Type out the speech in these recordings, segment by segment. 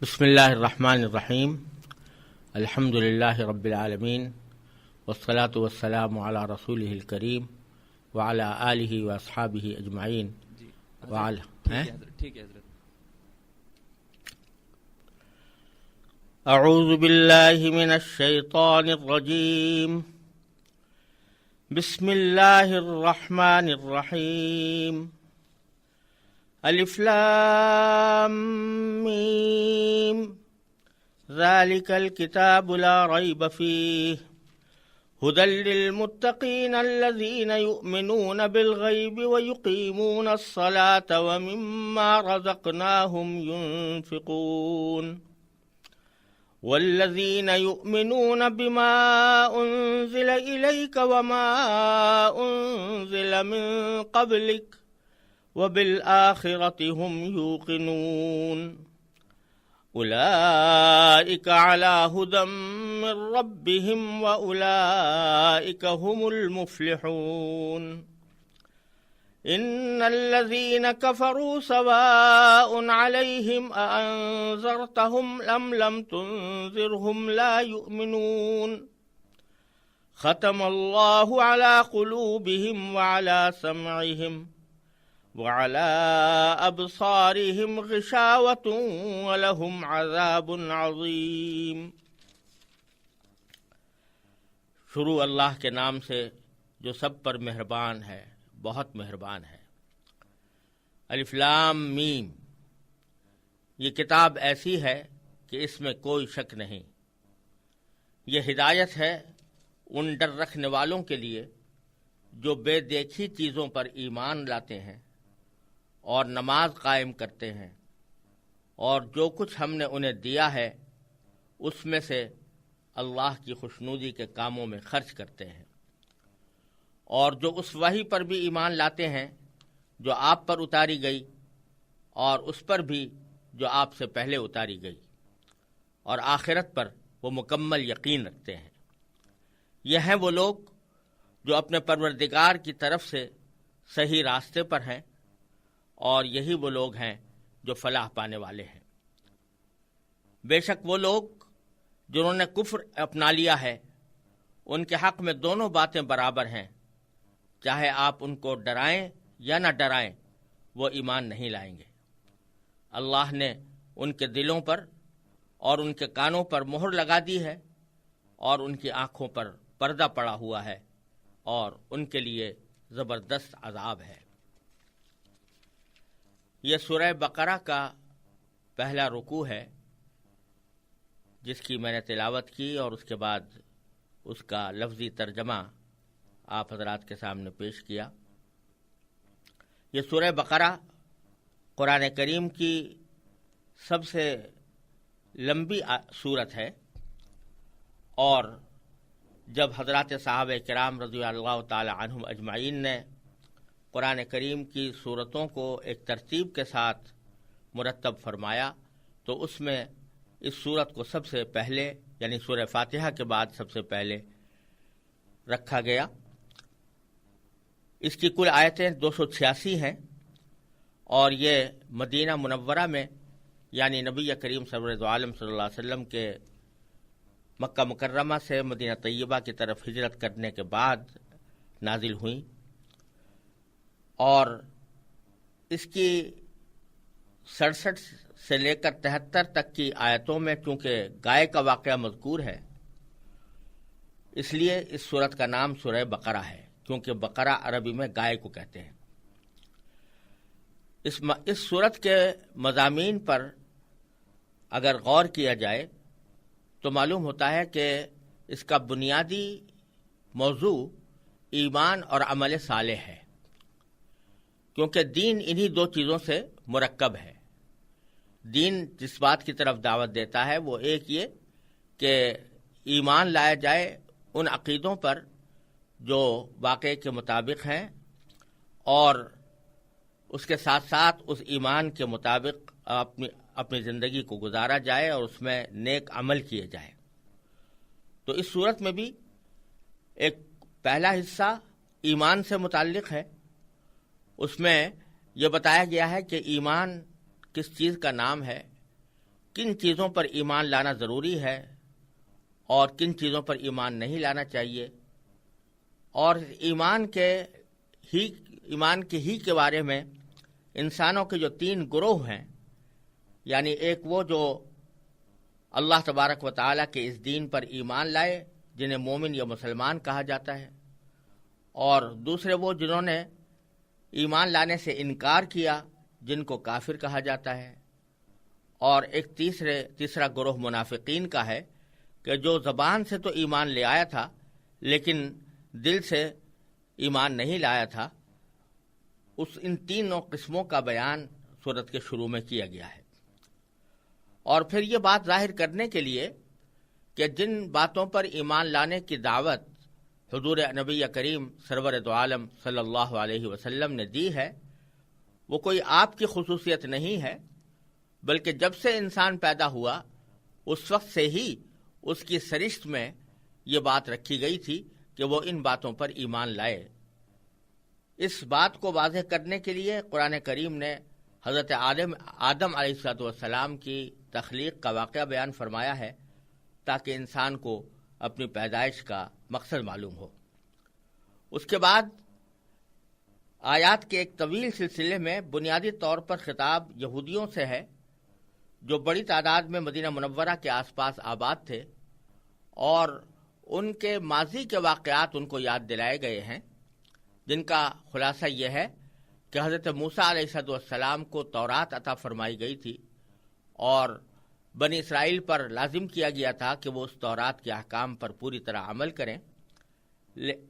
بسم اللہ الرحمن الرحیم الحمد للہ رب العالمین والصلاة والسلام علی رسولہ الکریم وعلی آلہ واصحابہ اجمعین ٹھیک ہے حضرت. اعوذ باللہ من الشیطان الرجیم بسم اللہ الرحمن الرحیم الف لام میم ذلك الكتاب لا ريب فيه هدى للمتقين الذين يؤمنون بالغيب ويقيمون الصلاة ومما رزقناهم ينفقون والذين يؤمنون بما أنزل إليك وما أنزل من قبلك وبالآخرة هم يوقنون أولئك على هدى من ربهم وأولئك هم المفلحون إن الذين كفروا سواء عليهم أأنذرتهم أم لم تنذرهم لا يؤمنون ختم الله على قلوبهم وعلى سمعهم وعلى أبصارهم غشاوة ولهم عذاب عظيم. شروع اللہ کے نام سے جو سب پر مہربان ہے، بہت مہربان ہے. الف لام میم، یہ کتاب ایسی ہے کہ اس میں کوئی شک نہیں. یہ ہدایت ہے ان ڈر رکھنے والوں کے لیے جو بے دیکھی چیزوں پر ایمان لاتے ہیں اور نماز قائم کرتے ہیں، اور جو کچھ ہم نے انہیں دیا ہے اس میں سے اللہ کی خوشنودی کے کاموں میں خرچ کرتے ہیں، اور جو اس وحی پر بھی ایمان لاتے ہیں جو آپ پر اتاری گئی اور اس پر بھی جو آپ سے پہلے اتاری گئی، اور آخرت پر وہ مکمل یقین رکھتے ہیں. یہ ہیں وہ لوگ جو اپنے پروردگار کی طرف سے صحیح راستے پر ہیں، اور یہی وہ لوگ ہیں جو فلاح پانے والے ہیں. بے شک وہ لوگ جنہوں نے کفر اپنا لیا ہے، ان کے حق میں دونوں باتیں برابر ہیں. چاہے آپ ان کو ڈرائیں یا نہ ڈرائیں، وہ ایمان نہیں لائیں گے. اللہ نے ان کے دلوں پر اور ان کے کانوں پر مہر لگا دی ہے، اور ان کی آنکھوں پر پردہ پڑا ہوا ہے، اور ان کے لیے زبردست عذاب ہے. یہ سورہ بقرہ کا پہلا رکوع ہے جس کی میں نے تلاوت کی، اور اس کے بعد اس کا لفظی ترجمہ آپ حضرات کے سامنے پیش کیا. یہ سورہ بقرہ قرآن کریم کی سب سے لمبی سورت ہے، اور جب حضرات صحابہ کرام رضی اللہ تعالی عنہم اجمعین نے قرآن کریم کی سورتوں کو ایک ترتیب کے ساتھ مرتب فرمایا، تو اس میں اس سورت کو سب سے پہلے، یعنی سورہ فاتحہ کے بعد سب سے پہلے رکھا گیا. اس کی کل آیتیں 286 ہیں، اور یہ مدینہ منورہ میں، یعنی نبی کریم سرور عالم صلی اللہ علیہ وسلم کے مکہ مکرمہ سے مدینہ طیبہ کی طرف ہجرت کرنے کے بعد نازل ہوئیں. اور اس کی 67 سے لے کر 73 تک کی آیتوں میں چونکہ گائے کا واقعہ مذکور ہے، اس لیے اس سورت کا نام سورہ بقرہ ہے، کیونکہ بقرہ عربی میں گائے کو کہتے ہیں. اس سورت کے مضامین پر اگر غور کیا جائے تو معلوم ہوتا ہے کہ اس کا بنیادی موضوع ایمان اور عمل صالح ہے، کیونکہ دین انہی دو چیزوں سے مرکب ہے. دین جس بات کی طرف دعوت دیتا ہے وہ ایک یہ کہ ایمان لایا جائے ان عقیدوں پر جو واقعے کے مطابق ہیں، اور اس کے ساتھ ساتھ اس ایمان کے مطابق اپنی زندگی کو گزارا جائے اور اس میں نیک عمل کیے جائیں. تو اس صورت میں بھی ایک پہلا حصہ ایمان سے متعلق ہے. اس میں یہ بتایا گیا ہے کہ ایمان کس چیز کا نام ہے، کن چیزوں پر ایمان لانا ضروری ہے اور کن چیزوں پر ایمان نہیں لانا چاہیے، اور ایمان کے بارے میں انسانوں کے جو 3 گروہ ہیں، یعنی ایک وہ جو اللہ تبارک و تعالیٰ کے اس دین پر ایمان لائے جنہیں مومن یا مسلمان کہا جاتا ہے، اور دوسرے وہ جنہوں نے ایمان لانے سے انکار کیا جن کو کافر کہا جاتا ہے، اور ایک تیسرا گروہ منافقین کا ہے کہ جو زبان سے تو ایمان لے آیا تھا لیکن دل سے ایمان نہیں لایا تھا۔ ان 3 قسموں کا بیان سورت کے شروع میں کیا گیا ہے، اور پھر یہ بات ظاہر کرنے کے لیے کہ جن باتوں پر ایمان لانے کی دعوت حضور نبی کریم سرور دو عالم صلی اللہ علیہ وسلم نے دی ہے، وہ کوئی آپ کی خصوصیت نہیں ہے، بلکہ جب سے انسان پیدا ہوا اس وقت سے ہی اس کی سرشت میں یہ بات رکھی گئی تھی کہ وہ ان باتوں پر ایمان لائے۔ اس بات کو واضح کرنے کے لیے قرآن کریم نے حضرت آدم علیہ السلام کی تخلیق کا واقعہ بیان فرمایا ہے تاکہ انسان کو اپنی پیدائش کا مقصد معلوم ہو۔ اس کے بعد آیات کے ایک طویل سلسلے میں بنیادی طور پر خطاب یہودیوں سے ہے جو بڑی تعداد میں مدینہ منورہ کے آس پاس آباد تھے، اور ان کے ماضی کے واقعات ان کو یاد دلائے گئے ہیں، جن کا خلاصہ یہ ہے کہ حضرت موسیٰ علیہ السلام کو تورات عطا فرمائی گئی تھی، اور بنی اسرائیل پر لازم کیا گیا تھا کہ وہ اس تورات کے احکام پر پوری طرح عمل کریں،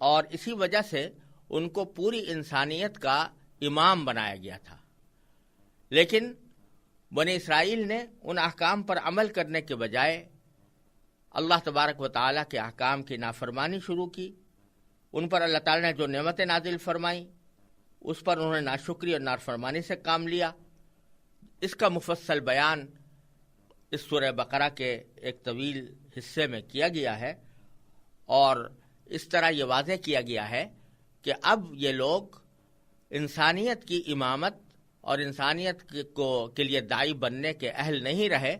اور اسی وجہ سے ان کو پوری انسانیت کا امام بنایا گیا تھا۔ لیکن بنی اسرائیل نے ان احکام پر عمل کرنے کے بجائے اللہ تبارک و تعالیٰ کے احکام کی نافرمانی شروع کی۔ ان پر اللہ تعالیٰ نے جو نعمتیں نازل فرمائیں اس پر انہوں نے ناشکری اور نافرمانی سے کام لیا۔ اس کا مفصل بیان اس سورہ بقرہ کے ایک طویل حصے میں کیا گیا ہے، اور اس طرح یہ واضح کیا گیا ہے کہ اب یہ لوگ انسانیت کی امامت اور انسانیت کے لیے داعی بننے کے اہل نہیں رہے،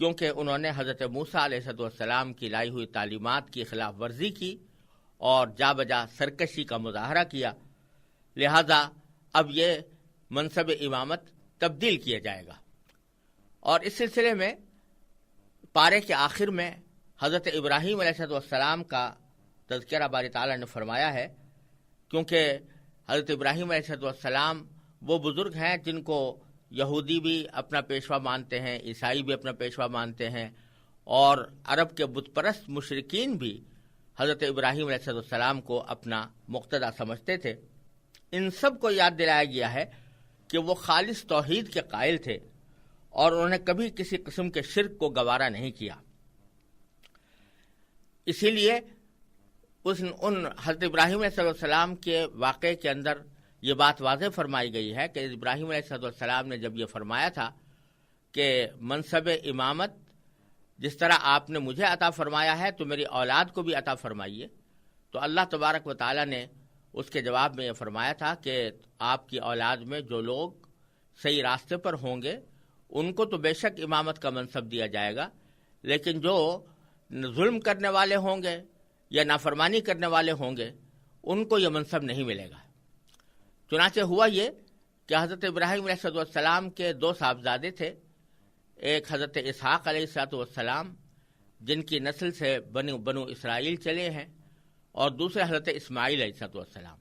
کیونکہ انہوں نے حضرت موسیٰ علیہ السلام کی لائی ہوئی تعلیمات کی خلاف ورزی کی اور جا بجا سرکشی کا مظاہرہ کیا۔ لہذا اب یہ منصب امامت تبدیل کیا جائے گا۔ اور اس سلسلے میں پارے کے آخر میں حضرت ابراہیم علیہ السلام کا تذکرہ باری تعالیٰ نے فرمایا ہے، کیونکہ حضرت ابراہیم علیہ السلام وہ بزرگ ہیں جن کو یہودی بھی اپنا پیشوا مانتے ہیں، عیسائی بھی اپنا پیشوا مانتے ہیں، اور عرب کے بت پرست مشرکین بھی حضرت ابراہیم علیہ السلام کو اپنا مقتدی سمجھتے تھے۔ ان سب کو یاد دلایا گیا ہے کہ وہ خالص توحید کے قائل تھے اور انہوں نے کبھی کسی قسم کے شرک کو گوارا نہیں کیا۔ اسی لیے ان حضرت ابراہیم علیہ السلام کے واقعے کے اندر یہ بات واضح فرمائی گئی ہے کہ ابراہیم علیہ السلام نے جب یہ فرمایا تھا کہ منصب امامت جس طرح آپ نے مجھے عطا فرمایا ہے تو میری اولاد کو بھی عطا فرمائیے، تو اللہ تبارک و تعالیٰ نے اس کے جواب میں یہ فرمایا تھا کہ آپ کی اولاد میں جو لوگ صحیح راستے پر ہوں گے ان کو تو بے شک امامت کا منصب دیا جائے گا، لیکن جو ظلم کرنے والے ہوں گے یا نافرمانی کرنے والے ہوں گے ان کو یہ منصب نہیں ملے گا۔ چنانچہ ہوا یہ کہ حضرت ابراہیم علیہ السلام کے 2 صاحبزادے تھے، ایک حضرت اسحاق علیہ السلام جن کی نسل سے بنو اسرائیل چلے ہیں، اور دوسرے حضرت اسماعیل علیہ السلام۔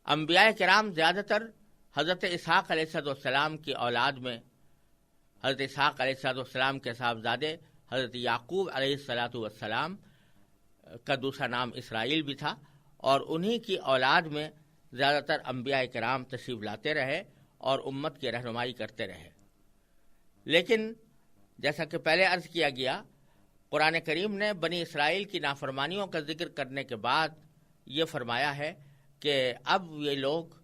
انبیاء کرام زیادہ تر حضرت اسحاق علیہ السلام کی اولاد میں حضرت اسحاق علیہ السلام کے صاحبزادے حضرت یعقوب علیہ السلام کا دوسرا نام اسرائیل بھی تھا، اور انہی کی اولاد میں زیادہ تر انبیاء کرام تشریف لاتے رہے اور امت کی رہنمائی کرتے رہے۔ لیکن جیسا کہ پہلے عرض کیا گیا، قرآن کریم نے بنی اسرائیل کی نافرمانیوں کا ذکر کرنے کے بعد یہ فرمایا ہے کہ اب یہ لوگ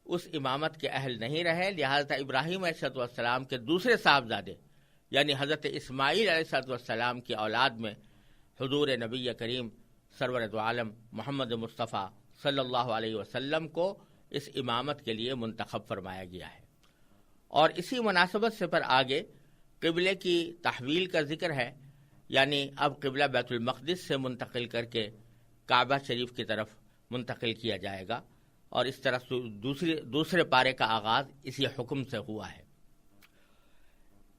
اس امامت کے اہل نہیں رہے، لہذا ابراہیم علیہ السلام کے دوسرے صاحبزادے یعنی حضرت اسماعیل علیہ السلام کی اولاد میں حضور نبی کریم سرور دو عالم محمد مصطفیٰ صلی اللہ علیہ وسلم کو اس امامت کے لیے منتخب فرمایا گیا ہے۔ اور اسی مناسبت سے پر آگے قبلے کی تحویل کا ذکر ہے، یعنی اب قبلہ بیت المقدس سے منتقل کر کے کعبہ شریف کی طرف منتقل کیا جائے گا، اور اس طرح دوسرے پارے کا آغاز اسی حکم سے ہوا ہے۔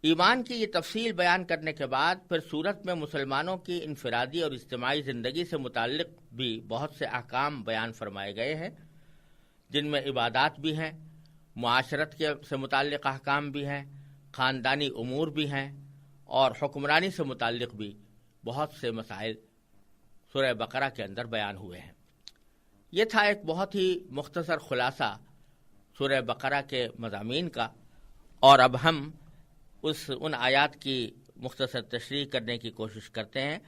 ایمان کی یہ تفصیل بیان کرنے کے بعد پھر سورت میں مسلمانوں کی انفرادی اور اجتماعی زندگی سے متعلق بھی بہت سے احکام بیان فرمائے گئے ہیں، جن میں عبادات بھی ہیں، معاشرت سے متعلق احکام بھی ہیں، خاندانی امور بھی ہیں، اور حکمرانی سے متعلق بھی بہت سے مسائل سورہ بقرہ کے اندر بیان ہوئے ہیں۔ یہ تھا ایک بہت ہی مختصر خلاصہ سورہ بقرہ کے مضامین کا، اور اب ہم ان آیات کی مختصر تشریح کرنے کی کوشش کرتے ہیں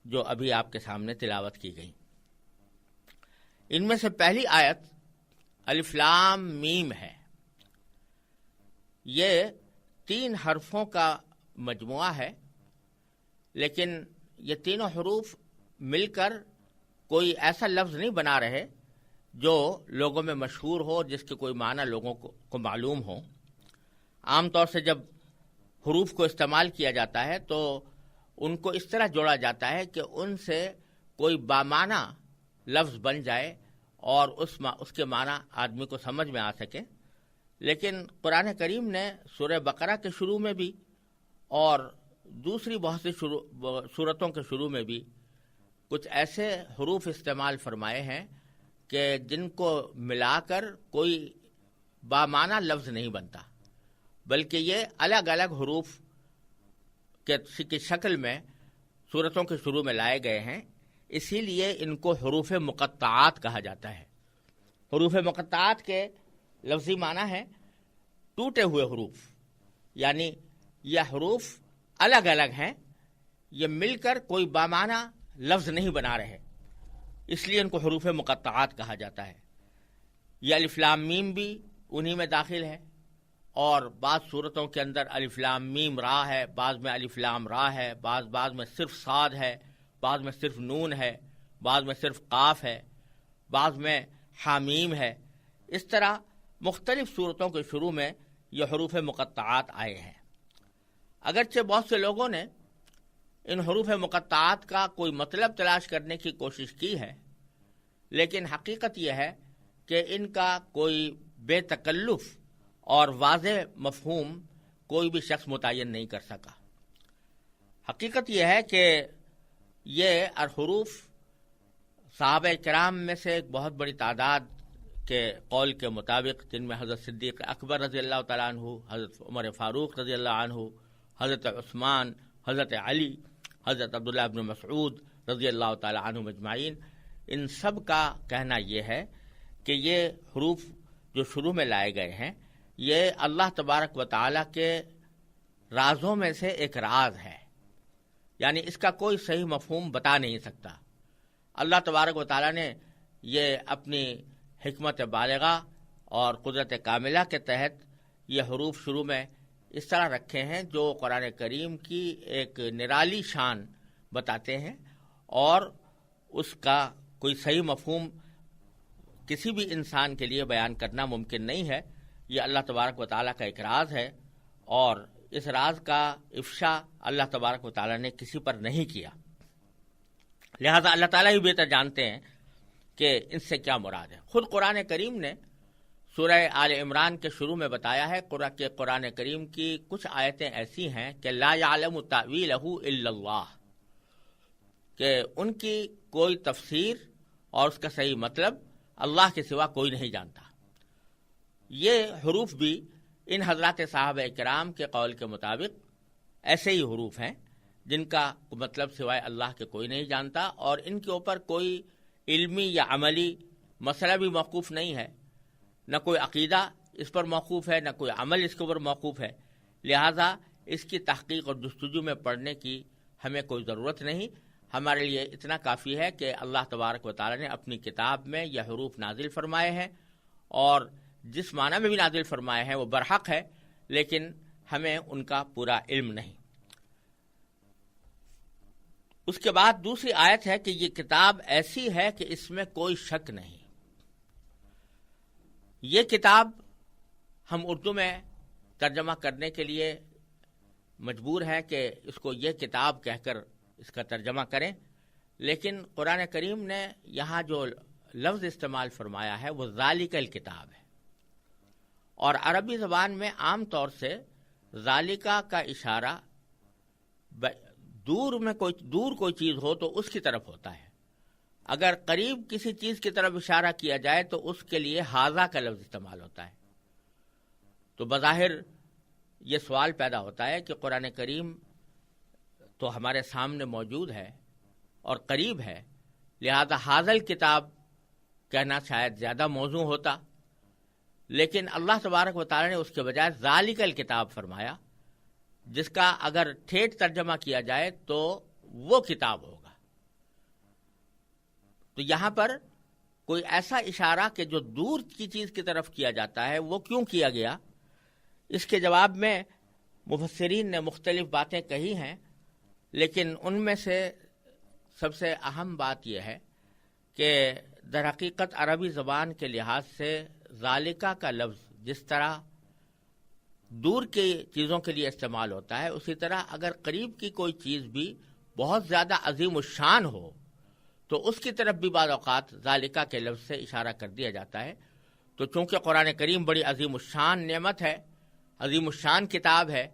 جو ابھی آپ کے سامنے تلاوت کی گئی۔ ان میں سے پہلی آیت الف لام میم ہے۔ یہ 3 حرفوں کا مجموعہ ہے، لیکن یہ تینوں حروف مل کر کوئی ایسا لفظ نہیں بنا رہے جو لوگوں میں مشہور ہو، جس کے کوئی معنی لوگوں کو معلوم ہو۔ عام طور سے جب حروف کو استعمال کیا جاتا ہے تو ان کو اس طرح جوڑا جاتا ہے کہ ان سے کوئی بامعنی لفظ بن جائے اور اس کے معنی آدمی کو سمجھ میں آ سکے، لیکن قرآن کریم نے سورہ بقرہ کے شروع میں بھی اور دوسری بہت سی سورتوں کے شروع میں بھی کچھ ایسے حروف استعمال فرمائے ہیں کہ جن کو ملا کر کوئی بامعنی لفظ نہیں بنتا، بلکہ یہ الگ الگ حروف کی شکل میں سورتوں کے شروع میں لائے گئے ہیں، اسی لیے ان کو حروف مقطعات کہا جاتا ہے۔ حروف مقطعات کے لفظی معنی ہے ٹوٹے ہوئے حروف، یعنی یہ حروف الگ الگ ہیں، یہ مل کر کوئی بامعنی لفظ نہیں بنا رہے، اس لیے ان کو حروف مقطعات کہا جاتا ہے۔ یہ الف لام میم بھی انہی میں داخل ہے، اور بعض صورتوں کے اندر الف لام میم را ہے، بعض میں الف لام را ہے، بعض میں صرف صاد ہے، بعض میں صرف نون ہے، بعض میں صرف قاف ہے، بعض میں حامیم ہے۔ اس طرح مختلف صورتوں کے شروع میں یہ حروف مقطعات آئے ہیں۔ اگرچہ بہت سے لوگوں نے ان حروف مقطعات کا کوئی مطلب تلاش کرنے کی کوشش کی ہے، لیکن حقیقت یہ ہے کہ ان کا کوئی بے تکلف اور واضح مفہوم کوئی بھی شخص متعین نہیں کر سکا۔ حقیقت یہ ہے کہ یہ حروف صحابہ کرام میں سے ایک بہت بڑی تعداد کے قول کے مطابق، جن میں حضرت صدیق اکبر رضی اللہ تعالیٰ عنہ، حضرت عمر فاروق رضی اللہ عنہ، حضرت عثمان، حضرت علی، حضرت عبداللہ ابن مسعود رضی اللہ تعالیٰ عنہ مجمعین، ان سب کا کہنا یہ ہے کہ یہ حروف جو شروع میں لائے گئے ہیں یہ اللہ تبارک و تعالیٰ کے رازوں میں سے ایک راز ہے، یعنی اس کا کوئی صحیح مفہوم بتا نہیں سکتا۔ اللہ تبارک و تعالیٰ نے یہ اپنی حکمت بالغہ اور قدرت کاملہ کے تحت یہ حروف شروع میں اس طرح رکھے ہیں جو قرآن کریم کی ایک نرالی شان بتاتے ہیں، اور اس کا کوئی صحیح مفہوم کسی بھی انسان کے لیے بیان کرنا ممکن نہیں ہے۔ یہ اللہ تبارک و تعالیٰ کا ایک راز ہے، اور اس راز کا افشا اللہ تبارک و تعالیٰ نے کسی پر نہیں کیا، لہذا اللہ تعالیٰ ہی بہتر جانتے ہیں کہ ان سے کیا مراد ہے۔ خود قرآن کریم نے سورہ آل عمران کے شروع میں بتایا ہے کہ قرآن کریم کی کچھ آیتیں ایسی ہیں کہ لا یعلم تأویلہ الا اللہ، کہ ان کی کوئی تفسیر اور اس کا صحیح مطلب اللہ کے سوا کوئی نہیں جانتا۔ یہ حروف بھی ان حضرات صحابہ کرام کے قول کے مطابق ایسے ہی حروف ہیں جن کا مطلب سوائے اللہ کے کوئی نہیں جانتا، اور ان کے اوپر کوئی علمی یا عملی مسئلہ بھی موقوف نہیں ہے، نہ کوئی عقیدہ اس پر موقوف ہے، نہ کوئی عمل اس کے اوپر موقوف ہے، لہذا اس کی تحقیق اور جستجو میں پڑھنے کی ہمیں کوئی ضرورت نہیں۔ ہمارے لیے اتنا کافی ہے کہ اللہ تبارک و تعالیٰ نے اپنی کتاب میں یہ حروف نازل فرمائے ہیں، اور جس معنی میں بھی نازل فرمائے ہیں وہ برحق ہے، لیکن ہمیں ان کا پورا علم نہیں۔ اس کے بعد دوسری آیت ہے کہ یہ کتاب ایسی ہے کہ اس میں کوئی شک نہیں۔ یہ کتاب ہم اردو میں ترجمہ کرنے کے لیے مجبور ہیں کہ اس کو یہ کتاب کہہ کر اس کا ترجمہ کریں، لیکن قرآن کریم نے یہاں جو لفظ استعمال فرمایا ہے وہ ذالک الکتاب ہے، اور عربی زبان میں عام طور سے ذالکہ کا اشارہ دور کوئی چیز ہو تو اس کی طرف ہوتا ہے، اگر قریب کسی چیز کی طرف اشارہ کیا جائے تو اس کے لیے ھذا کا لفظ استعمال ہوتا ہے۔ تو بظاہر یہ سوال پیدا ہوتا ہے کہ قرآن کریم تو ہمارے سامنے موجود ہے اور قریب ہے، لہذا ھذا الکتاب کہنا شاید زیادہ موزوں ہوتا، لیکن اللہ تبارک و تعالی نے اس کے بجائے ذالک الکتاب فرمایا، جس کا اگر ٹھیٹ ترجمہ کیا جائے تو وہ کتاب ہوگا۔ تو یہاں پر کوئی ایسا اشارہ کہ جو دور کی چیز کی طرف کیا جاتا ہے وہ کیوں کیا گیا، اس کے جواب میں مفسرین نے مختلف باتیں کہی ہیں، لیکن ان میں سے سب سے اہم بات یہ ہے کہ در حقیقت عربی زبان کے لحاظ سے ذالکہ کا لفظ جس طرح دور کی چیزوں کے لیے استعمال ہوتا ہے، اسی طرح اگر قریب کی کوئی چیز بھی بہت زیادہ عظیم الشان ہو تو اس کی طرف بھی بعض اوقات ذالکہ کے لفظ سے اشارہ کر دیا جاتا ہے۔ تو چونکہ قرآن کریم بڑی عظیم الشان نعمت ہے، عظیم الشان کتاب ہے،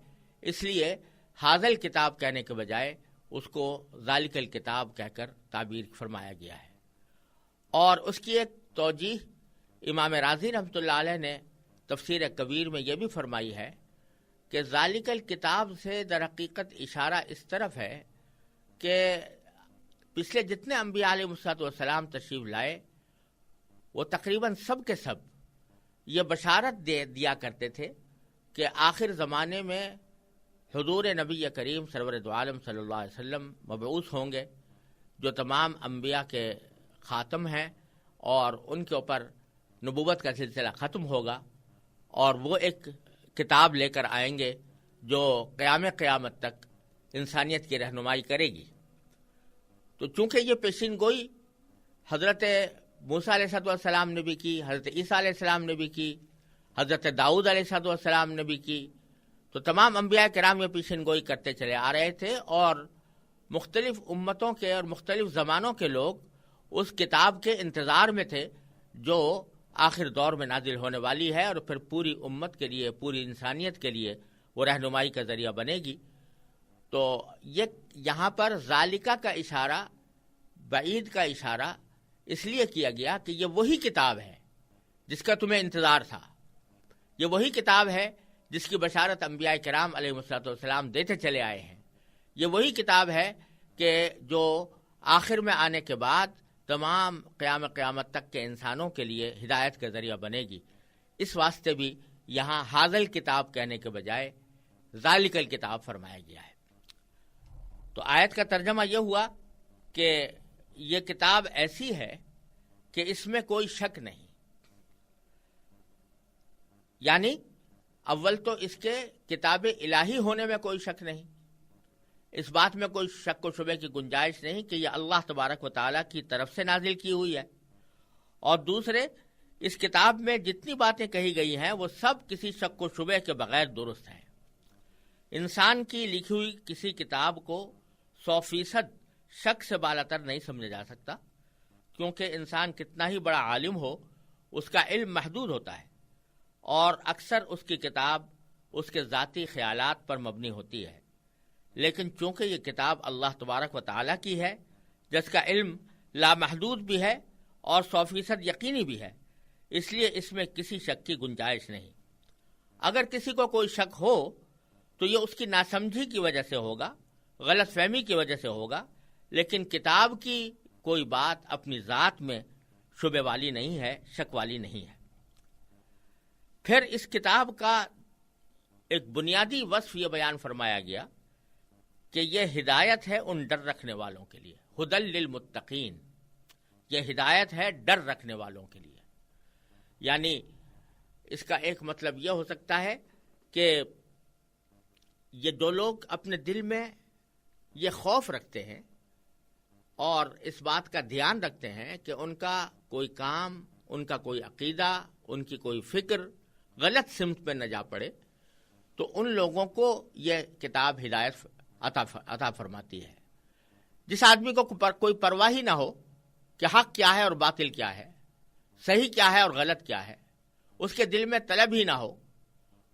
اس لیے ھذا الکتاب کہنے کے بجائے اس کو ذالک الکتاب کہہ کر تعبیر فرمایا گیا ہے۔ اور اس کی ایک توجیہ امام رازی رحمۃ اللہ علیہ نے تفسیر کبیر میں یہ بھی فرمائی ہے کہ ذالک الکتاب سے در حقیقت اشارہ اس طرف ہے کہ پچھلے جتنے انبیاء علیہ السلام تشریف لائے وہ تقریباً سب کے سب یہ بشارت دیا کرتے تھے کہ آخر زمانے میں حضور نبی کریم سرور دو عالم صلی اللہ علیہ وسلم مبعوث ہوں گے، جو تمام انبیاء کے خاتم ہیں، اور ان کے اوپر نبوت کا سلسلہ ختم ہوگا، اور وہ ایک کتاب لے کر آئیں گے جو قیامت تک انسانیت کی رہنمائی کرے گی۔ تو چونکہ یہ پیشین گوئی حضرت موسیٰ علیہ السلام نے بھی کی، حضرت عیسیٰ علیہ السلام نے بھی کی، حضرت داؤد علیہ السلام نے بھی کی، تو تمام انبیاء کرام یہ پیشین گوئی کرتے چلے آ رہے تھے، اور مختلف امتوں کے اور مختلف زمانوں کے لوگ اس کتاب کے انتظار میں تھے جو آخر دور میں نازل ہونے والی ہے، اور پھر پوری امت کے لیے، پوری انسانیت کے لیے وہ رہنمائی کا ذریعہ بنے گی۔ تو یہ یہاں پر ذالکہ کا اشارہ، بعید کا اشارہ اس لیے کیا گیا کہ یہ وہی کتاب ہے جس کا تمہیں انتظار تھا، یہ وہی کتاب ہے جس کی بشارت انبیاء کرام علیہ السلام دیتے چلے آئے ہیں، یہ وہی کتاب ہے کہ جو آخر میں آنے کے بعد تمام قیامت تک کے انسانوں کے لیے ہدایت کا ذریعہ بنے گی۔ اس واسطے بھی یہاں ھذا الکتاب کہنے کے بجائے ذالک الکتاب فرمایا گیا ہے۔ تو آیت کا ترجمہ یہ ہوا کہ یہ کتاب ایسی ہے کہ اس میں کوئی شک نہیں، یعنی اول تو اس کے کتاب الہی ہونے میں کوئی شک نہیں، اس بات میں کوئی شک و شبے کی گنجائش نہیں کہ یہ اللہ تبارک و تعالیٰ کی طرف سے نازل کی ہوئی ہے، اور دوسرے اس کتاب میں جتنی باتیں کہی گئی ہیں وہ سب کسی شک و شبے کے بغیر درست ہیں۔ انسان کی لکھی ہوئی کسی کتاب کو 100% شک سے بالاتر نہیں سمجھا جا سکتا، کیونکہ انسان کتنا ہی بڑا عالم ہو اس کا علم محدود ہوتا ہے، اور اکثر اس کی کتاب اس کے ذاتی خیالات پر مبنی ہوتی ہے، لیکن چونکہ یہ کتاب اللہ تبارک و تعالیٰ کی ہے جس کا علم لامحدود بھی ہے اور 100% یقینی بھی ہے، اس لیے اس میں کسی شک کی گنجائش نہیں۔ اگر کسی کو کوئی شک ہو تو یہ اس کی ناسمجھی کی وجہ سے ہوگا، غلط فہمی کی وجہ سے ہوگا، لیکن کتاب کی کوئی بات اپنی ذات میں شبے والی نہیں ہے، شک والی نہیں ہے۔ پھر اس کتاب کا ایک بنیادی وصف یہ بیان فرمایا گیا کہ یہ ہدایت ہے ان ڈر رکھنے والوں کے لیے، ھدی للمتقین، یہ ہدایت ہے ڈر رکھنے والوں کے لیے۔ یعنی اس کا ایک مطلب یہ ہو سکتا ہے کہ یہ جو لوگ اپنے دل میں یہ خوف رکھتے ہیں اور اس بات کا دھیان رکھتے ہیں کہ ان کا کوئی کام، ان کا کوئی عقیدہ، ان کی کوئی فکر غلط سمت پہ نہ جا پڑے، تو ان لوگوں کو یہ کتاب ہدایت عطا فرماتی ہے۔ جس آدمی کو کوئی پرواہ ہی نہ ہو کہ حق کیا ہے اور باطل کیا ہے، صحیح کیا ہے اور غلط کیا ہے، اس کے دل میں طلب ہی نہ ہو،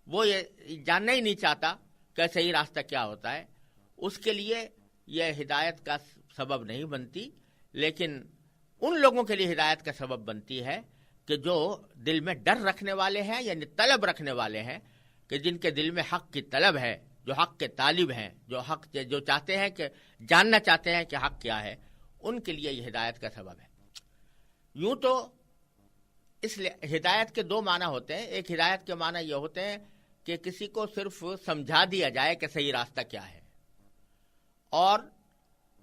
وہ یہ جاننا ہی نہیں چاہتا کہ صحیح راستہ کیا ہوتا ہے، اس کے لیے یہ ہدایت کا سبب نہیں بنتی، لیکن ان لوگوں کے لیے ہدایت کا سبب بنتی ہے کہ جو دل میں ڈر رکھنے والے ہیں، یعنی طلب رکھنے والے ہیں، کہ جن کے دل میں حق کی طلب ہے، جو حق کے طالب ہیں، جو چاہتے ہیں کہ جاننا چاہتے ہیں کہ حق کیا ہے، ان کے لیے یہ ہدایت کا سبب ہے۔ یوں تو اس ہدایت کے دو معنی ہوتے ہیں۔ ایک ہدایت کے معنی یہ ہوتے ہیں کہ کسی کو صرف سمجھا دیا جائے کہ صحیح راستہ کیا ہے، اور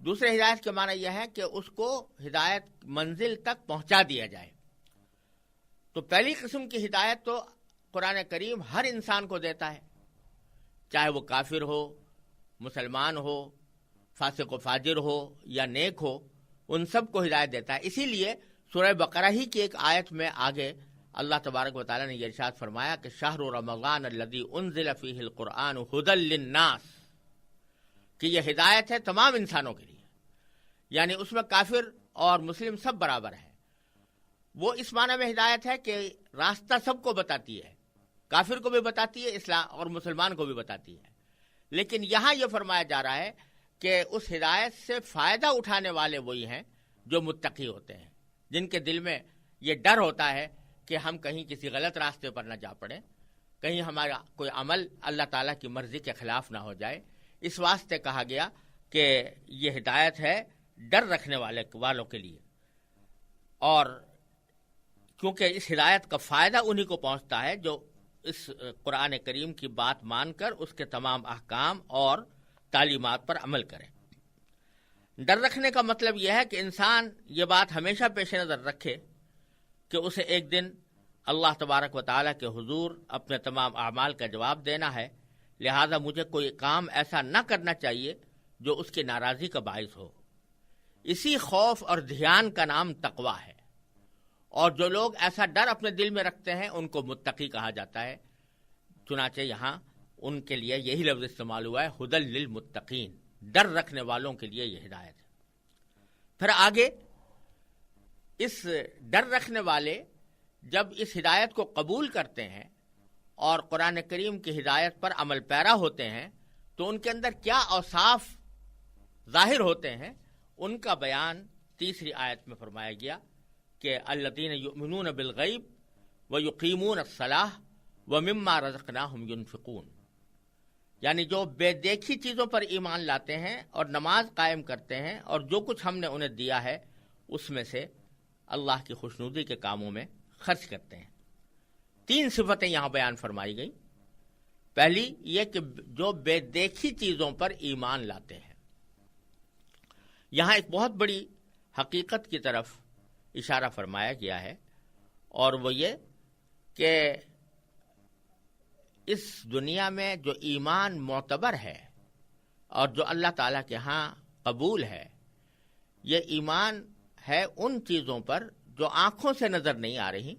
دوسرے ہدایت کے معنی یہ ہے کہ اس کو ہدایت منزل تک پہنچا دیا جائے۔ تو پہلی قسم کی ہدایت تو قرآن کریم ہر انسان کو دیتا ہے، چاہے وہ کافر ہو، مسلمان ہو، فاسق و فاجر ہو یا نیک ہو، ان سب کو ہدایت دیتا ہے۔ اسی لیے سورہ بقرہ ہی کی ایک آیت میں آگے اللہ تبارک و تعالیٰ نے یہ ارشاد فرمایا کہ شہر رمضان الذی انزل فیہ القرآن ھدی للناس، کہ یہ ہدایت ہے تمام انسانوں کے لیے، یعنی اس میں کافر اور مسلم سب برابر ہیں۔ وہ اس معنی میں ہدایت ہے کہ راستہ سب کو بتاتی ہے، کافر کو بھی بتاتی ہے اسلام، اور مسلمان کو بھی بتاتی ہے، لیکن یہاں یہ فرمایا جا رہا ہے کہ اس ہدایت سے فائدہ اٹھانے والے وہی ہیں جو متقی ہوتے ہیں، جن کے دل میں یہ ڈر ہوتا ہے کہ ہم کہیں کسی غلط راستے پر نہ جا پڑیں، کہیں ہمارا کوئی عمل اللہ تعالیٰ کی مرضی کے خلاف نہ ہو جائے۔ اس واسطے کہا گیا کہ یہ ہدایت ہے ڈر رکھنے والوں کے لیے، اور کیونکہ اس ہدایت کا فائدہ انہی کو پہنچتا ہے جو اس قرآن کریم کی بات مان کر اس کے تمام احکام اور تعلیمات پر عمل کریں۔ ڈر رکھنے کا مطلب یہ ہے کہ انسان یہ بات ہمیشہ پیش نظر رکھے کہ اسے ایک دن اللہ تبارک و تعالیٰ کے حضور اپنے تمام اعمال کا جواب دینا ہے، لہذا مجھے کوئی کام ایسا نہ کرنا چاہیے جو اس کی ناراضی کا باعث ہو۔ اسی خوف اور دھیان کا نام تقویٰ ہے، اور جو لوگ ایسا ڈر اپنے دل میں رکھتے ہیں ان کو متقی کہا جاتا ہے۔ چنانچہ یہاں ان کے لیے یہی لفظ استعمال ہوا ہے، ھدی للمتقین، ڈر رکھنے والوں کے لیے یہ ہدایت ہے۔ پھر آگے اس ڈر رکھنے والے جب اس ہدایت کو قبول کرتے ہیں اور قرآن کریم کی ہدایت پر عمل پیرا ہوتے ہیں تو ان کے اندر کیا اوصاف ظاہر ہوتے ہیں، ان کا بیان تیسری آیت میں فرمایا گیا کہ الذین یؤمنون بالغیب ویقیمون الصلاۃ ومما رزقناہم ینفقون، یعنی جو بے دیکھی چیزوں پر ایمان لاتے ہیں اور نماز قائم کرتے ہیں اور جو کچھ ہم نے انہیں دیا ہے اس میں سے اللہ کی خوشنودی کے کاموں میں خرچ کرتے ہیں۔ تین صفتیں یہاں بیان فرمائی گئی۔ پہلی یہ کہ جو بے دیکھی چیزوں پر ایمان لاتے ہیں، یہاں ایک بہت بڑی حقیقت کی طرف اشارہ فرمایا گیا ہے، اور وہ یہ کہ اس دنیا میں جو ایمان معتبر ہے اور جو اللہ تعالیٰ کے ہاں قبول ہے، یہ ایمان ہے ان چیزوں پر جو آنکھوں سے نظر نہیں آ رہی،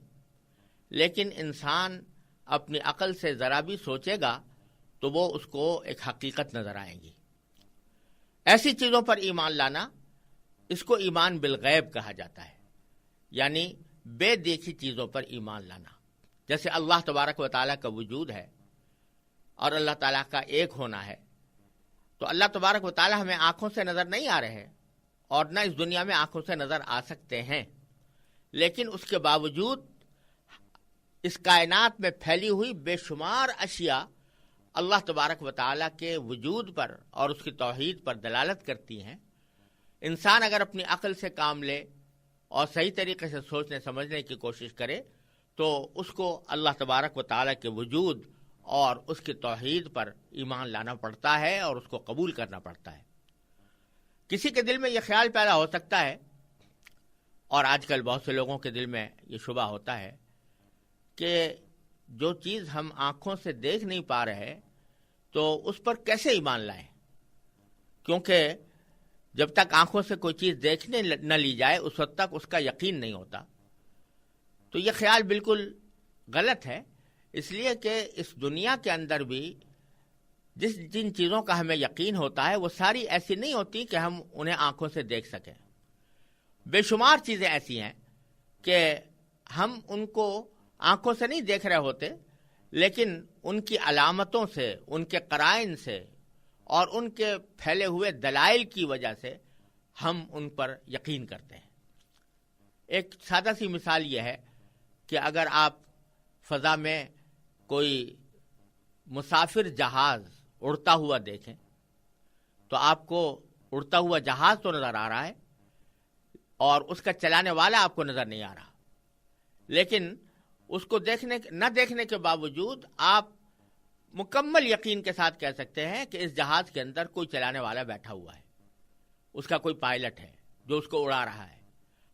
لیکن انسان اپنی عقل سے ذرا بھی سوچے گا تو وہ اس کو ایک حقیقت نظر آئیں گی۔ ایسی چیزوں پر ایمان لانا، اس کو ایمان بالغیب کہا جاتا ہے، یعنی بے دیکھی چیزوں پر ایمان لانا۔ جیسے اللہ تبارک و تعالیٰ کا وجود ہے اور اللہ تعالیٰ کا ایک ہونا ہے، تو اللہ تبارک و تعالیٰ ہمیں آنکھوں سے نظر نہیں آ رہے ہیں اور نہ اس دنیا میں آنکھوں سے نظر آ سکتے ہیں، لیکن اس کے باوجود اس کائنات میں پھیلی ہوئی بے شمار اشیاء اللہ تبارک و تعالیٰ کے وجود پر اور اس کی توحید پر دلالت کرتی ہیں۔ انسان اگر اپنی عقل سے کام لے اور صحیح طریقے سے سوچنے سمجھنے کی کوشش کرے تو اس کو اللہ تبارک و تعالیٰ کے وجود اور اس کی توحید پر ایمان لانا پڑتا ہے اور اس کو قبول کرنا پڑتا ہے۔ کسی کے دل میں یہ خیال پیدا ہو سکتا ہے، اور آج کل بہت سے لوگوں کے دل میں یہ شبہ ہوتا ہے کہ جو چیز ہم آنکھوں سے دیکھ نہیں پا رہے تو اس پر کیسے ایمان لائیں، کیونکہ جب تک آنکھوں سے کوئی چیز دیکھنے نہ لی جائے اس وقت تک اس کا یقین نہیں ہوتا۔ تو یہ خیال بالکل غلط ہے، اس لیے کہ اس دنیا کے اندر بھی جن چیزوں کا ہمیں یقین ہوتا ہے وہ ساری ایسی نہیں ہوتی کہ ہم انہیں آنکھوں سے دیکھ سکیں. بے شمار چیزیں ایسی ہیں کہ ہم ان کو آنکھوں سے نہیں دیکھ رہے ہوتے، لیکن ان کی علامتوں سے، ان کے قرائن سے اور ان کے پھیلے ہوئے دلائل کی وجہ سے ہم ان پر یقین کرتے ہیں. ایک سادہ سی مثال یہ ہے کہ اگر آپ فضا میں کوئی مسافر جہاز اڑتا ہوا دیکھیں تو آپ کو اڑتا ہوا جہاز تو نظر آ رہا ہے اور اس کا چلانے والا آپ کو نظر نہیں آ رہا، لیکن اس کو نہ دیکھنے کے باوجود آپ مکمل یقین کے ساتھ کہہ سکتے ہیں کہ اس جہاز کے اندر کوئی چلانے والا بیٹھا ہوا ہے، اس کا کوئی پائلٹ ہے جو اس کو اڑا رہا ہے.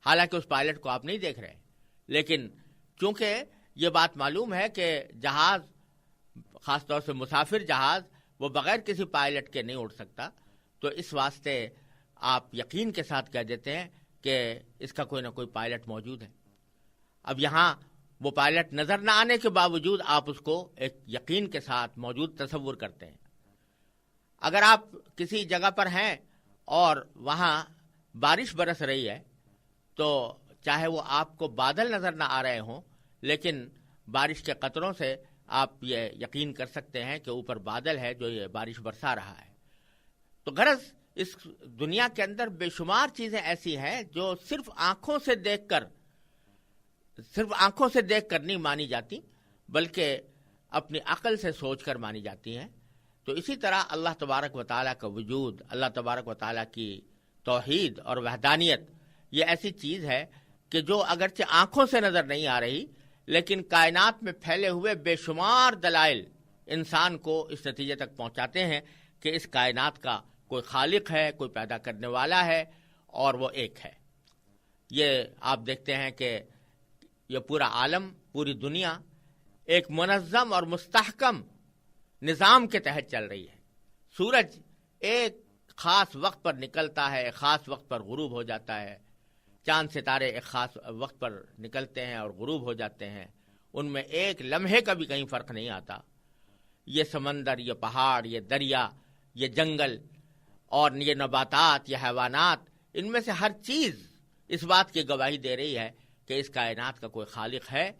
حالانکہ اس پائلٹ کو آپ نہیں دیکھ رہے، لیکن چونکہ یہ بات معلوم ہے کہ جہاز، خاص طور سے مسافر جہاز، وہ بغیر کسی پائلٹ کے نہیں اڑ سکتا، تو اس واسطے آپ یقین کے ساتھ کہہ دیتے ہیں کہ اس کا کوئی نہ کوئی پائلٹ موجود ہے. اب یہاں وہ پائلٹ نظر نہ آنے کے باوجود آپ اس کو ایک یقین کے ساتھ موجود تصور کرتے ہیں. اگر آپ کسی جگہ پر ہیں اور وہاں بارش برس رہی ہے تو چاہے وہ آپ کو بادل نظر نہ آ رہے ہوں، لیکن بارش کے قطروں سے آپ یہ یقین کر سکتے ہیں کہ اوپر بادل ہے جو یہ بارش برسا رہا ہے. تو غرض اس دنیا کے اندر بے شمار چیزیں ایسی ہیں جو صرف آنکھوں سے دیکھ کر نہیں مانی جاتی، بلکہ اپنی عقل سے سوچ کر مانی جاتی ہیں. تو اسی طرح اللہ تبارک و تعالیٰ کا وجود، اللہ تبارک و تعالیٰ کی توحید اور وحدانیت، یہ ایسی چیز ہے کہ جو اگرچہ آنکھوں سے نظر نہیں آ رہی، لیکن کائنات میں پھیلے ہوئے بے شمار دلائل انسان کو اس نتیجے تک پہنچاتے ہیں کہ اس کائنات کا کوئی خالق ہے، کوئی پیدا کرنے والا ہے، اور وہ ایک ہے. یہ آپ دیکھتے ہیں کہ یہ پورا عالم، پوری دنیا ایک منظم اور مستحکم نظام کے تحت چل رہی ہے. سورج ایک خاص وقت پر نکلتا ہے، ایک خاص وقت پر غروب ہو جاتا ہے. چاند ستارے ایک خاص وقت پر نکلتے ہیں اور غروب ہو جاتے ہیں، ان میں ایک لمحے کا بھی کہیں فرق نہیں آتا. یہ سمندر، یہ پہاڑ، یہ دریا، یہ جنگل اور یہ نباتات، یہ حیوانات، ان میں سے ہر چیز اس بات کی گواہی دے رہی ہے کہ اس کائنات کا کوئی خالق ہے.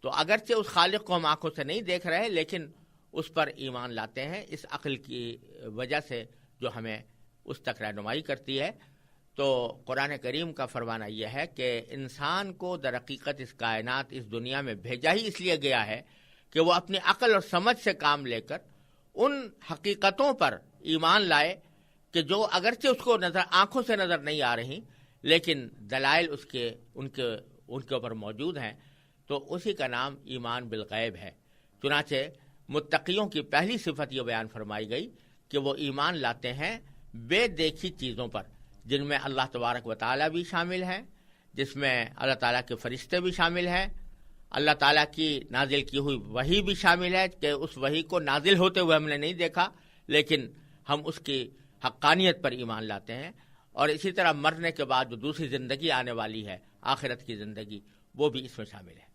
تو اگرچہ اس خالق کو ہم آنکھوں سے نہیں دیکھ رہے، لیکن اس پر ایمان لاتے ہیں اس عقل کی وجہ سے جو ہمیں اس تک رہنمائی کرتی ہے. تو قرآن کریم کا فرمانا یہ ہے کہ انسان کو در حقیقت اس کائنات، اس دنیا میں بھیجا ہی اس لیے گیا ہے کہ وہ اپنی عقل اور سمجھ سے کام لے کر ان حقیقتوں پر ایمان لائے کہ جو اگرچہ اس کو آنکھوں سے نظر نہیں آ رہی، لیکن دلائل ان کے اوپر موجود ہیں. تو اسی کا نام ایمان بالغیب ہے. چنانچہ متقیوں کی پہلی صفت یہ بیان فرمائی گئی کہ وہ ایمان لاتے ہیں بے دیکھی چیزوں پر، جن میں اللہ تبارک و تعالیٰ بھی شامل ہیں، جس میں اللہ تعالیٰ کے فرشتے بھی شامل ہیں، اللہ تعالیٰ کی نازل کی ہوئی وحی بھی شامل ہے کہ اس وحی کو نازل ہوتے ہوئے ہم نے نہیں دیکھا، لیکن ہم اس کی حقانیت پر ایمان لاتے ہیں. اور اسی طرح مرنے کے بعد جو دوسری زندگی آنے والی ہے، آخرت کی زندگی، وہ بھی اس میں شامل ہے.